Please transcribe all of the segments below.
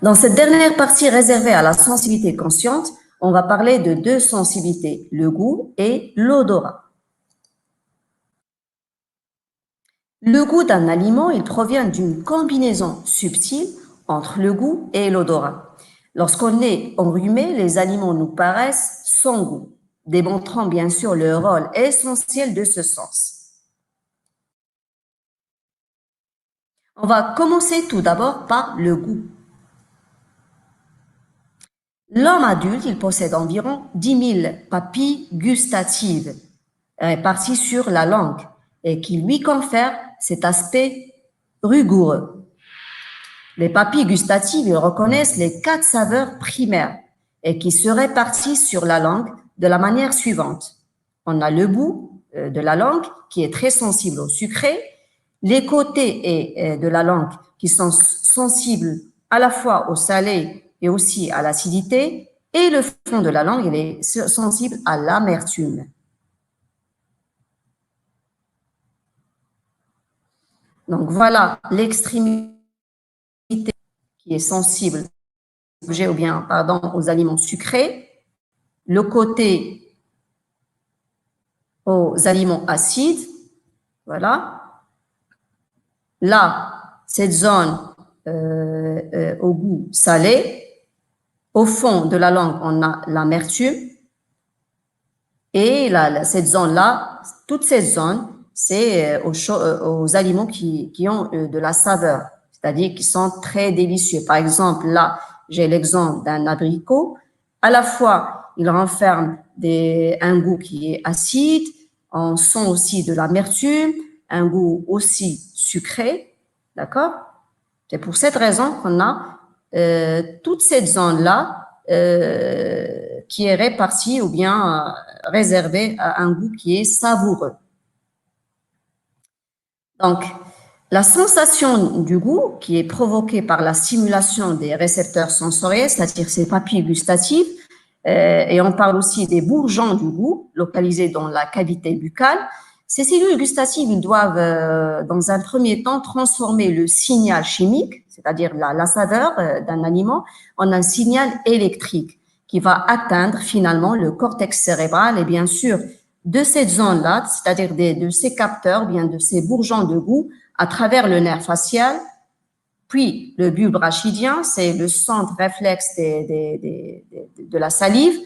Dans cette dernière partie réservée à la sensibilité consciente, on va parler de deux sensibilités, le goût et l'odorat. Le goût d'un aliment, il provient d'une combinaison subtile entre le goût et l'odorat. Lorsqu'on est enrhumé, les aliments nous paraissent sans goût, démontrant bien sûr le rôle essentiel de ce sens. On va commencer tout d'abord par le goût. L'homme adulte, il possède environ 10 000 papilles gustatives réparties sur la langue et qui lui confèrent cet aspect rigoureux. Les papilles gustatives, ils reconnaissent les 4 saveurs primaires et qui se répartissent sur la langue de la manière suivante. On a le bout de la langue qui est très sensible au sucré, les côtés de la langue qui sont sensibles à la fois au salé et aussi à l'acidité, et le fond de la langue, il est sensible à l'amertume. Donc voilà l'extrémité qui est sensible aux aliments sucrés, le côté aux aliments acides, voilà. Là, cette zone au goût salé. Au fond de la langue, on a l'amertume. Et cette zone-là, toute cette zone, c'est aux aliments qui ont de la saveur, c'est-à-dire qui sont très délicieux. Par exemple, là, j'ai l'exemple d'un abricot. À la fois, il renferme un goût qui est acide, on sent aussi de l'amertume, un goût aussi sucré, d'accord? C'est pour cette raison qu'on a toute cette zone-là qui est répartie ou bien réservée à un goût qui est savoureux. Donc, la sensation du goût qui est provoquée par la stimulation des récepteurs sensoriels, c'est-à-dire ces papilles gustatives, et on parle aussi des bourgeons du goût localisés dans la cavité buccale. Ces cellules gustatives, ils doivent, dans un premier temps, transformer le signal chimique, c'est-à-dire la saveur d'un aliment, en un signal électrique qui va atteindre finalement le cortex cérébral et bien sûr de cette zone-là, c'est-à-dire de ces capteurs, bien de ces bourgeons de goût à travers le nerf facial, puis le bulbe rachidien, c'est le centre réflexe de la salive,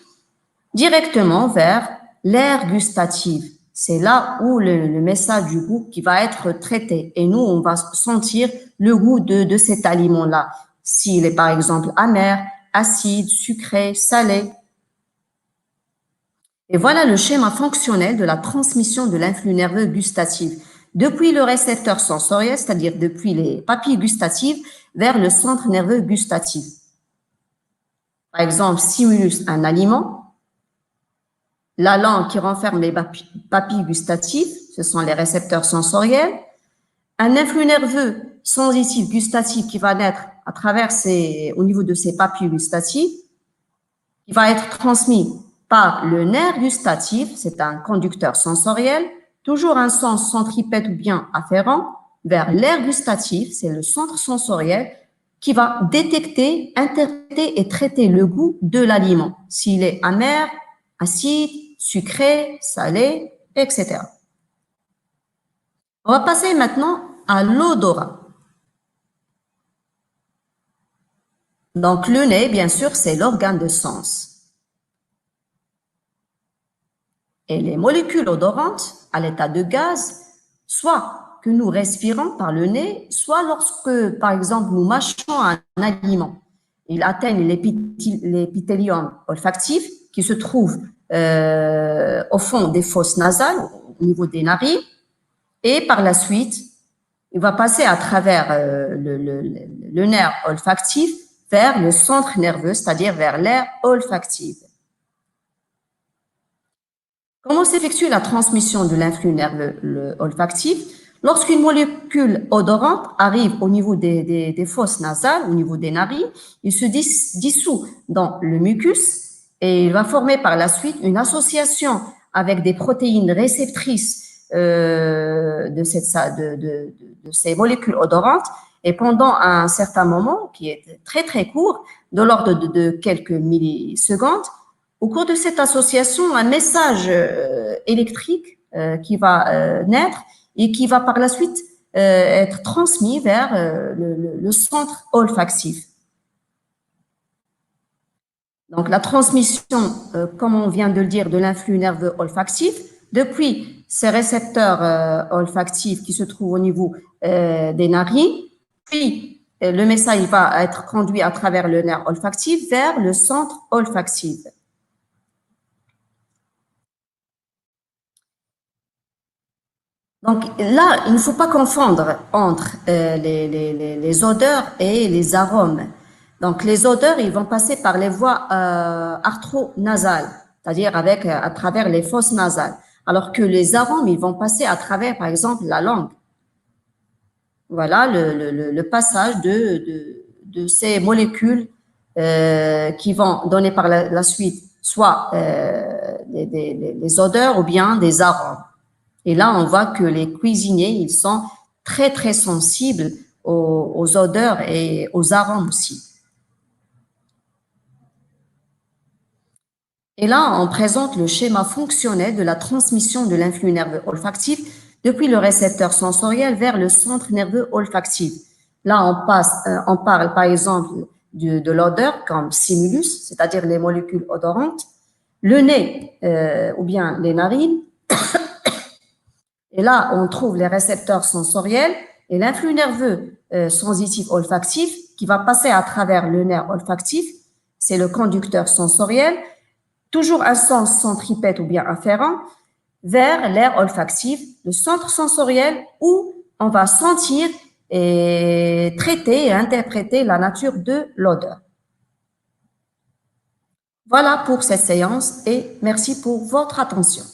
directement vers l'aire gustative. C'est là où le message du goût qui va être traité. Et nous, on va sentir le goût de cet aliment-là. S'il est par exemple amer, acide, sucré, salé. Et voilà le schéma fonctionnel de la transmission de l'influx nerveux gustatif depuis le récepteur sensoriel, c'est-à-dire depuis les papilles gustatives, vers le centre nerveux gustatif. Par exemple, stimulus un aliment, la langue qui renferme les papilles gustatives, ce sont les récepteurs sensoriels, un influx nerveux sensitif gustatif qui va naître à travers au niveau de ces papilles gustatives, qui va être transmis par le nerf gustatif, c'est un conducteur sensoriel, toujours un sens centripète ou bien afférent, vers l'aire gustatif, c'est le centre sensoriel, qui va détecter, interpréter et traiter le goût de l'aliment, s'il est amer, acide, sucré, salé, etc. On va passer maintenant à l'odorat. Donc, le nez, bien sûr, c'est l'organe de sens. Et les molécules odorantes à l'état de gaz, soit que nous respirons par le nez, soit lorsque, par exemple, nous mâchons un aliment. Ils atteignent l'épithélium olfactif qui se trouve au fond des fosses nasales, au niveau des narines, et par la suite, il va passer à travers le nerf olfactif vers le centre nerveux, c'est-à-dire vers l'aire olfactive. Comment s'effectue la transmission de l'influx nerveux olfactif? Lorsqu'une molécule odorante arrive au niveau des fosses nasales, au niveau des narines, il se dissout dans le mucus et il va former par la suite une association avec des protéines réceptrices de ces molécules odorantes Et pendant un certain moment, qui est très très court, de l'ordre de quelques millisecondes, au cours de cette association, un message électrique qui va naître et qui va par la suite être transmis vers le centre olfactif. Donc, la transmission, comme on vient de le dire, de l'influx nerveux olfactif, depuis ces récepteurs olfactifs qui se trouvent au niveau des narines, puis le message va être conduit à travers le nerf olfactif vers le centre olfactif. Donc là, il ne faut pas confondre entre les odeurs et les arômes. Donc les odeurs, ils vont passer par les voies arthronasales, c'est-à-dire à travers les fosses nasales, alors que les arômes, ils vont passer à travers, par exemple, la langue. Voilà le passage de ces molécules qui vont donner par la suite soit les odeurs ou bien des arômes. Et là, on voit que les cuisiniers, ils sont très, très sensibles aux odeurs et aux arômes aussi. Et là, on présente le schéma fonctionnel de la transmission de l'influx nerveux olfactif depuis le récepteur sensoriel vers le centre nerveux olfactif. Là, on parle par exemple de l'odeur comme stimulus, c'est-à-dire les molécules odorantes, le nez ou bien les narines. Et là, on trouve les récepteurs sensoriels et l'influx nerveux sensitif olfactif qui va passer à travers le nerf olfactif, c'est le conducteur sensoriel, toujours un sens centripète ou bien afférent, vers l'aire olfactif, le centre sensoriel où on va sentir et traiter et interpréter la nature de l'odeur. Voilà pour cette séance et merci pour votre attention.